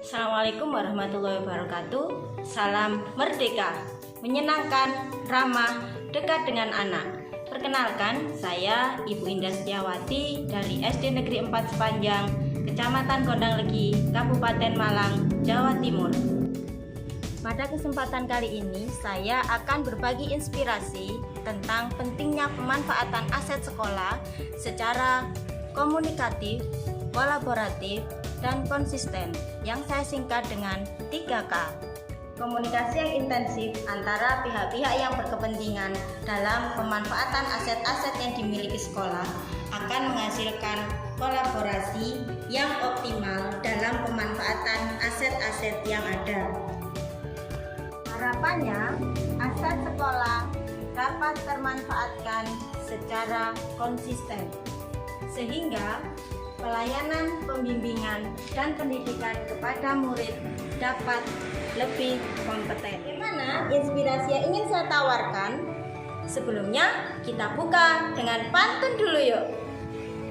Assalamualaikum warahmatullahi wabarakatuh. Salam merdeka, menyenangkan, ramah, dekat dengan anak. Perkenalkan, saya Ibu Indah Setiawati dari SD Negeri 4 Sepanjang, Kecamatan Kondanglegi, Kabupaten Malang, Jawa Timur. Pada kesempatan kali ini, saya akan berbagi inspirasi tentang pentingnya pemanfaatan aset sekolah secara komunikatif, kolaboratif, dan konsisten, yang saya singkat dengan 3K. Komunikasi yang intensif antara pihak-pihak yang berkepentingan dalam pemanfaatan aset-aset yang dimiliki sekolah akan menghasilkan kolaborasi yang optimal dalam pemanfaatan aset-aset yang ada. Harapannya, aset sekolah dapat termanfaatkan secara konsisten, sehingga pelayanan, pembimbingan, dan pendidikan kepada murid dapat lebih kompeten. Bagaimana inspirasi yang ingin saya tawarkan? Sebelumnya, kita buka dengan pantun dulu yuk.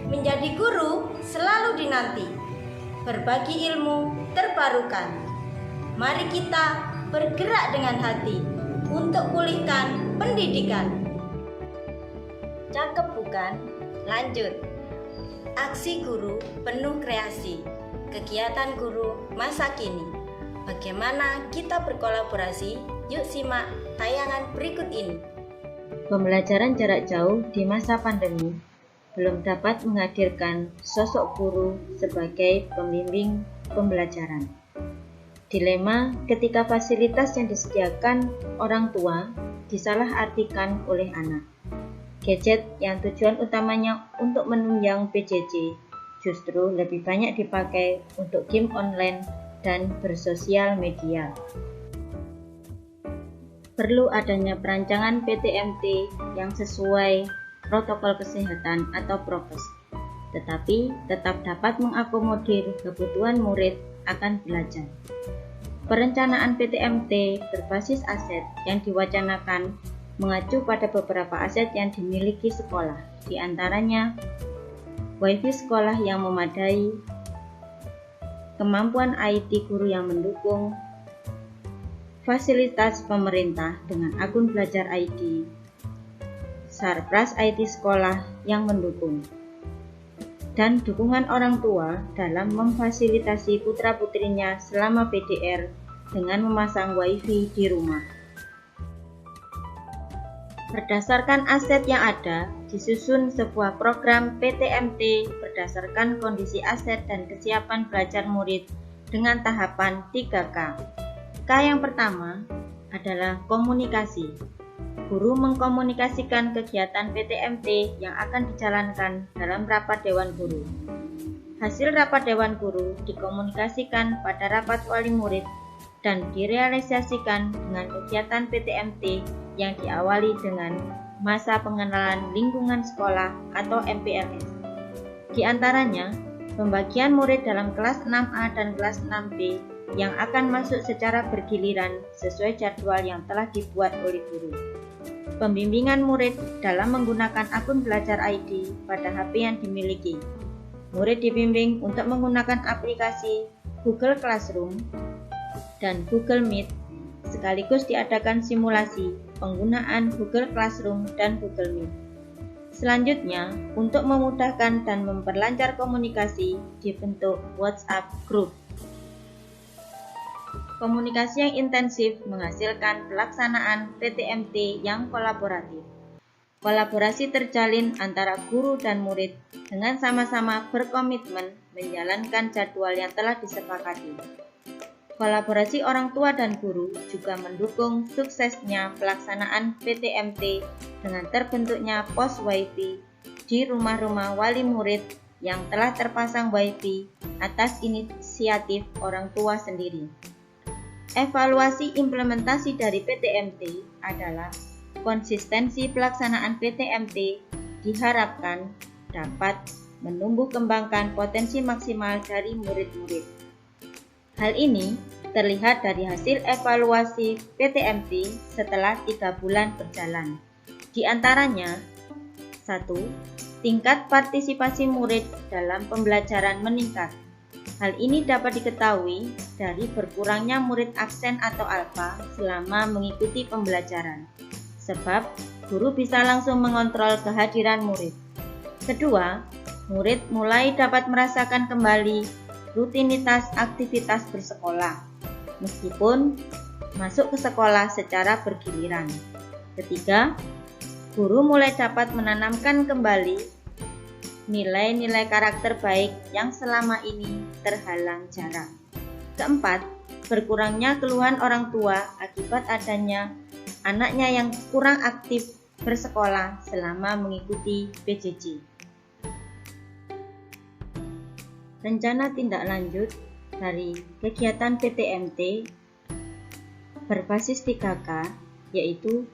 Menjadi guru selalu dinanti, berbagi ilmu terbarukan. Mari kita bergerak dengan hati untuk pulihkan pendidikan. Cakep bukan? Lanjut. Aksi guru penuh kreasi, kegiatan guru masa kini. Bagaimana kita berkolaborasi? Yuk simak tayangan berikut ini. Pembelajaran jarak jauh di masa pandemi belum dapat menghadirkan sosok guru sebagai pembimbing pembelajaran. Dilema ketika fasilitas yang disediakan orang tua disalahartikan oleh anak. Gadget yang tujuan utamanya untuk menunjang PJJ justru lebih banyak dipakai untuk game online dan bersosial media. Perlu adanya perancangan PTMT yang sesuai protokol kesehatan atau prokes, tetapi tetap dapat mengakomodir kebutuhan murid akan belajar. Perencanaan PTMT berbasis aset yang diwacanakan mengacu pada beberapa aset yang dimiliki sekolah, di antaranya WiFi sekolah yang memadai, kemampuan IT guru yang mendukung, fasilitas pemerintah dengan akun belajar ID, Sarpras IT sekolah yang mendukung, dan dukungan orang tua dalam memfasilitasi putra-putrinya selama PDR dengan memasang WiFi di rumah. Berdasarkan aset yang ada, disusun sebuah program PTMT berdasarkan kondisi aset dan kesiapan belajar murid dengan tahapan 3K. K yang pertama adalah komunikasi. Guru mengkomunikasikan kegiatan PTMT yang akan dijalankan dalam rapat Dewan Guru. Hasil rapat Dewan Guru dikomunikasikan pada rapat wali murid dan direalisasikan dengan kegiatan PTMT yang diawali dengan masa pengenalan lingkungan sekolah atau MPLS. Di antaranya, pembagian murid dalam kelas 6A dan kelas 6B yang akan masuk secara bergiliran sesuai jadwal yang telah dibuat oleh guru. Pembimbingan murid dalam menggunakan akun belajar ID pada HP yang dimiliki. Murid dibimbing untuk menggunakan aplikasi Google Classroom dan Google Meet, sekaligus diadakan simulasi penggunaan Google Classroom dan Google Meet. Selanjutnya, untuk memudahkan dan memperlancar komunikasi, dibentuk WhatsApp Group. Komunikasi yang intensif menghasilkan pelaksanaan PTMT yang kolaboratif. Kolaborasi terjalin antara guru dan murid dengan sama-sama berkomitmen menjalankan jadwal yang telah disepakati. Kolaborasi orang tua dan guru juga mendukung suksesnya pelaksanaan PTMT dengan terbentuknya pos WiFi di rumah-rumah wali murid yang telah terpasang WiFi atas inisiatif orang tua sendiri. Evaluasi implementasi dari PTMT adalah konsistensi pelaksanaan PTMT diharapkan dapat menumbuh kembangkan potensi maksimal dari murid-murid. Hal ini terlihat dari hasil evaluasi PTMT setelah 3 bulan berjalan. Di antaranya, 1. Tingkat partisipasi murid dalam pembelajaran meningkat. Hal ini dapat diketahui dari berkurangnya murid absen atau alfa selama mengikuti pembelajaran, sebab guru bisa langsung mengontrol kehadiran murid. Kedua, murid mulai dapat merasakan kembali rutinitas aktivitas bersekolah, meskipun masuk ke sekolah secara bergiliran. Ketiga, guru mulai dapat menanamkan kembali nilai-nilai karakter baik yang selama ini terhalang jarak. Keempat, berkurangnya keluhan orang tua akibat adanya anaknya yang kurang aktif bersekolah selama mengikuti PJJ. Rencana tindak lanjut dari kegiatan PTMT berbasis 3K yaitu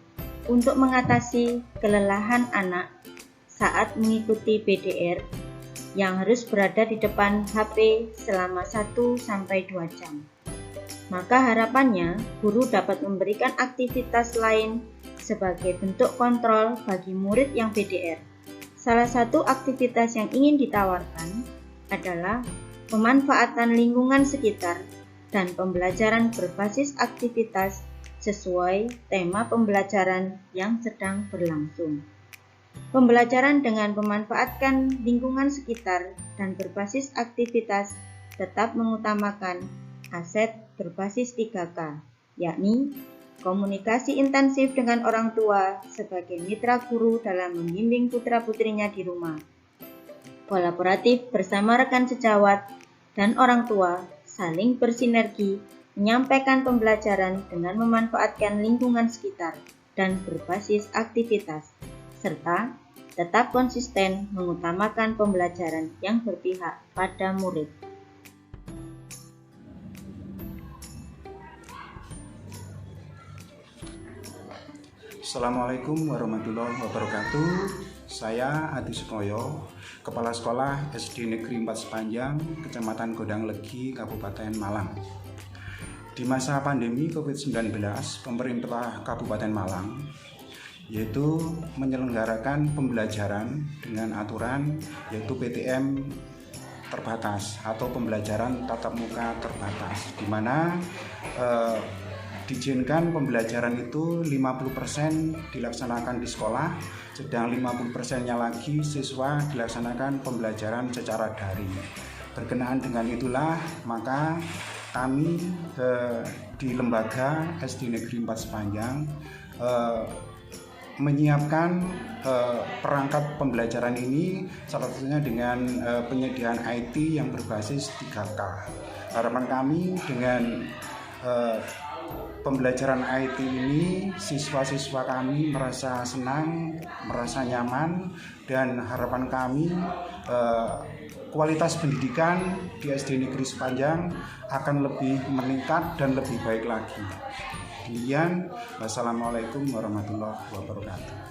untuk mengatasi kelelahan anak saat mengikuti PDR yang harus berada di depan HP selama 1-2 jam. Maka harapannya guru dapat memberikan aktivitas lain sebagai bentuk kontrol bagi murid yang PDR. Salah satu aktivitas yang ingin ditawarkan adalah pemanfaatan lingkungan sekitar dan pembelajaran berbasis aktivitas sesuai tema pembelajaran yang sedang berlangsung. Pembelajaran dengan memanfaatkan lingkungan sekitar dan berbasis aktivitas tetap mengutamakan aset berbasis 3K, yakni komunikasi intensif dengan orang tua sebagai mitra guru dalam membimbing putra-putrinya di rumah, kolaboratif bersama rekan sejawat dan orang tua, saling bersinergi, menyampaikan pembelajaran dengan memanfaatkan lingkungan sekitar dan berbasis aktivitas, serta tetap konsisten mengutamakan pembelajaran yang berpihak pada murid. Assalamualaikum warahmatullahi wabarakatuh. Saya Adi Sukoyo, Kepala Sekolah SD Negeri 4 Sepanjang, Kecamatan Gondang Legi, Kabupaten Malang. Di masa pandemi COVID-19, pemerintah Kabupaten Malang yaitu menyelenggarakan pembelajaran dengan aturan yaitu PTM terbatas atau pembelajaran tatap muka terbatas, di mana diizinkan pembelajaran itu 50% dilaksanakan di sekolah, sedang 50%-nya lagi siswa dilaksanakan pembelajaran secara daring. Berkenaan dengan itulah maka kami di lembaga SD Negeri 4 Sepanjang menyiapkan perangkat pembelajaran ini, salah satunya dengan penyediaan IT yang berbasis 3K. Harapan kami dengan pembelajaran IT ini siswa-siswa kami merasa senang, merasa nyaman, dan harapan kami kualitas pendidikan di SD Negeri Sepanjang akan lebih meningkat dan lebih baik lagi. Demikian, wassalamualaikum warahmatullahi wabarakatuh.